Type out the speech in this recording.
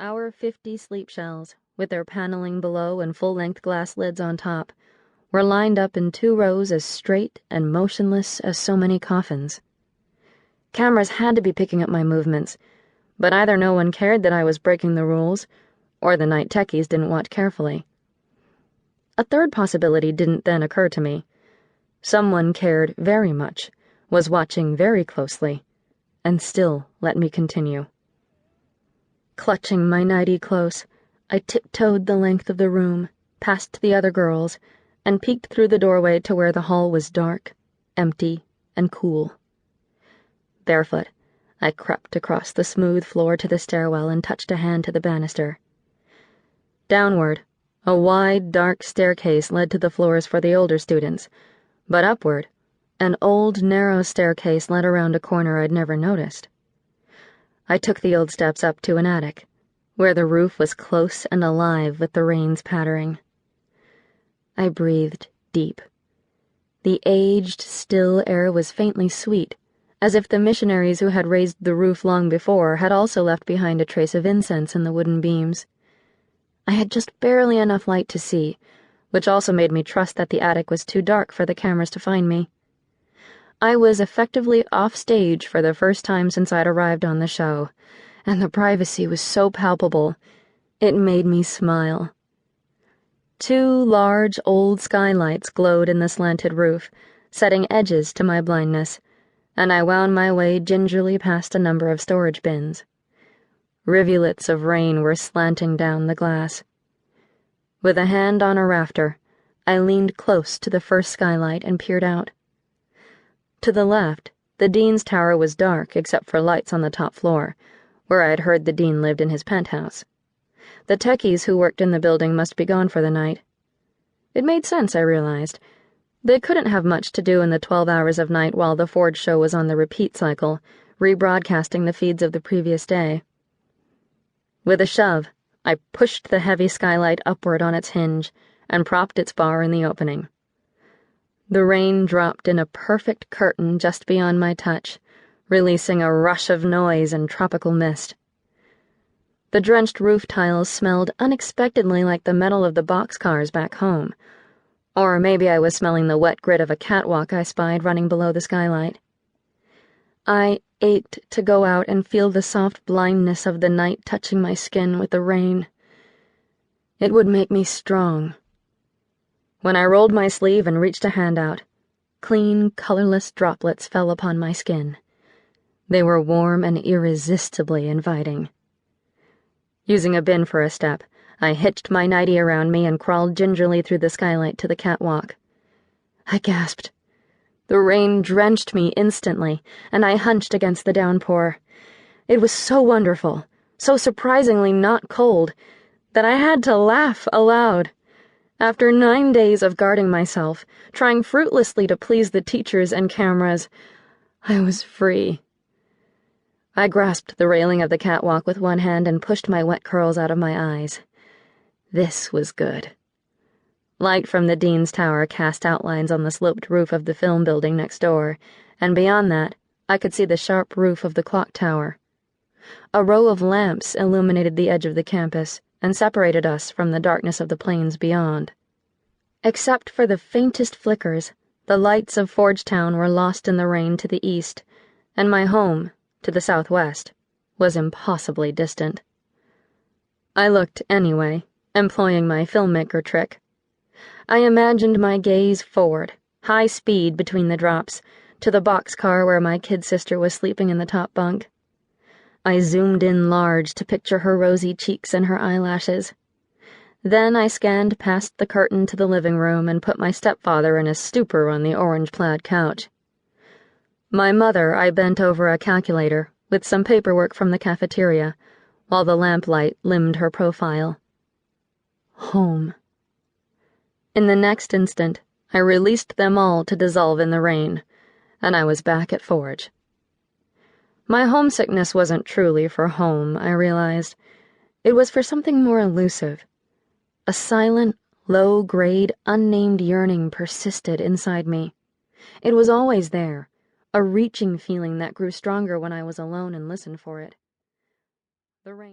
Our 50 sleep shells, with their paneling below and full-length glass lids on top, were lined up in 2 rows as straight and motionless as so many coffins. Cameras had to be picking up my movements, but either no one cared that I was breaking the rules, or the night techies didn't watch carefully. A third possibility didn't then occur to me. Someone cared very much, was watching very closely, and still let me continue. Clutching my nightie close, I tiptoed the length of the room, past the other girls, and peeked through the doorway to where the hall was dark, empty, and cool. Barefoot, I crept across the smooth floor to the stairwell and touched a hand to the banister. Downward, a wide, dark staircase led to the floors for the older students, but upward, an old, narrow staircase led around a corner I'd never noticed. I took the old steps up to an attic, where the roof was close and alive with the rain's pattering. I breathed deep. The aged, still air was faintly sweet, as if the missionaries who had raised the roof long before had also left behind a trace of incense in the wooden beams. I had just barely enough light to see, which also made me trust that the attic was too dark for the cameras to find me. I was effectively off stage for the first time since I'd arrived on the show, and the privacy was so palpable, it made me smile. 2 large, old skylights glowed in the slanted roof, setting edges to my blindness, and I wound my way gingerly past a number of storage bins. Rivulets of rain were slanting down the glass. With a hand on a rafter, I leaned close to the first skylight and peered out. To the left, the dean's tower was dark except for lights on the top floor, where I'd heard the dean lived in his penthouse. The techies who worked in the building must be gone for the night. It made sense, I realized. They couldn't have much to do in the 12 hours of night while the Ford show was on the repeat cycle, rebroadcasting the feeds of the previous day. With a shove, I pushed the heavy skylight upward on its hinge and propped its bar in the opening. The rain dropped in a perfect curtain just beyond my touch, releasing a rush of noise and tropical mist. The drenched roof tiles smelled unexpectedly like the metal of the boxcars back home, or maybe I was smelling the wet grit of a catwalk I spied running below the skylight. I ached to go out and feel the soft blindness of the night touching my skin with the rain. It would make me strong. When I rolled my sleeve and reached a hand out, clean, colorless droplets fell upon my skin. They were warm and irresistibly inviting. Using a bin for a step, I hitched my nightie around me and crawled gingerly through the skylight to the catwalk. I gasped. The rain drenched me instantly, and I hunched against the downpour. It was so wonderful, so surprisingly not cold, that I had to laugh aloud. After 9 days of guarding myself, trying fruitlessly to please the teachers and cameras, I was free. I grasped the railing of the catwalk with one hand and pushed my wet curls out of my eyes. This was good. Light from the dean's tower cast outlines on the sloped roof of the film building next door, and beyond that, I could see the sharp roof of the clock tower. A row of lamps illuminated the edge of the campus and separated us from the darkness of the plains beyond. Except for the faintest flickers, the lights of Forgetown were lost in the rain to the east, and my home, to the southwest, was impossibly distant. I looked anyway, employing my filmmaker trick. I imagined my gaze forward, high speed between the drops, to the boxcar where my kid sister was sleeping in the top bunk. I zoomed in large to picture her rosy cheeks and her eyelashes. Then I scanned past the curtain to the living room and put my stepfather in a stupor on the orange-plaid couch. My mother I bent over a calculator with some paperwork from the cafeteria, while the lamplight limned her profile. Home. In the next instant, I released them all to dissolve in the rain, and I was back at Forge. My homesickness wasn't truly for home, I realized. It was for something more elusive. A silent, low-grade, unnamed yearning persisted inside me. It was always there, a reaching feeling that grew stronger when I was alone and listened for it. The rain.